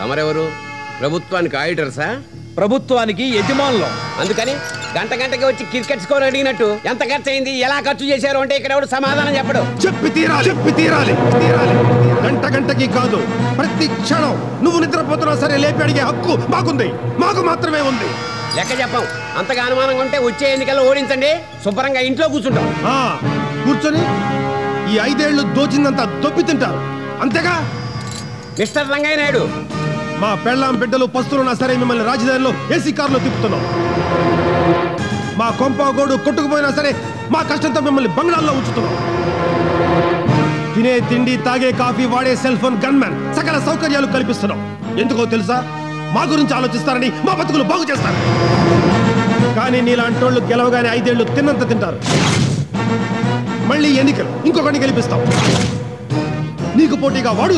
తమరెవరు? ప్రభుత్వానికి ఆడిటర్సా? ప్రభుత్వానికి యజమానులం. అందుకని గంట గంటకి వచ్చి క్రికెట్ స్కోర్ అడిగినట్టు ఎంత ఖర్చు అయింది, ఎలా ఖర్చు చేశారు అంటే ఇక్కడ ఎవరు సమాధానం చెప్పడు. చెప్పి తీరాలి. గంట గంటకి కాదు, ప్రతి క్షణం నువ్వు నిద్రపోతున్నా సరే లేపి అడిగే హక్కు మాకుంది. మాకు మాత్రమే ఉంది. లెక్క చెప్పాం. అంతగా అనుమానంగా ఉంటే వచ్చే ఎన్నికల్లో ఓడించండి, శుభ్రంగా ఇంట్లో కూర్చుంటాం. కూర్చొని ఈ 5 ఏళ్లు దోచిందంతా దొబ్బి తింటారు, అంతేగా? మిస్టర్ రంగయ్య నాయుడు, మా పెళ్ళాం బిడ్డలు పస్తులున్నా సరే మిమ్మల్ని రాజధానిలో ఏసీ కారులో తిప్పుతున్నాం. మా కొంపగోడు కొట్టుకుపోయినా సరే మా కష్టంతో మిమ్మల్ని బంగ్లాల్లో ఉంచుతున్నాం. తినే తిండి, తాగే కాఫీ, వాడే సెల్ ఫోన్, గన్మ్యాన్, సకల సౌకర్యాలు కల్పిస్తున్నాం. ఎందుకో తెలుసా? మా గురించి ఆలోచిస్తారని, మా బతుకులు బాగు చేస్తారు. కానీ నీలాంటోళ్ళు గెలవగానే 5 ఏళ్లు తిన్నంత తింటారు. మళ్ళీ ఎన్నికలు, ఇంకొకరిని గెలిపిస్తాం. నీకు పోటీగా వాడు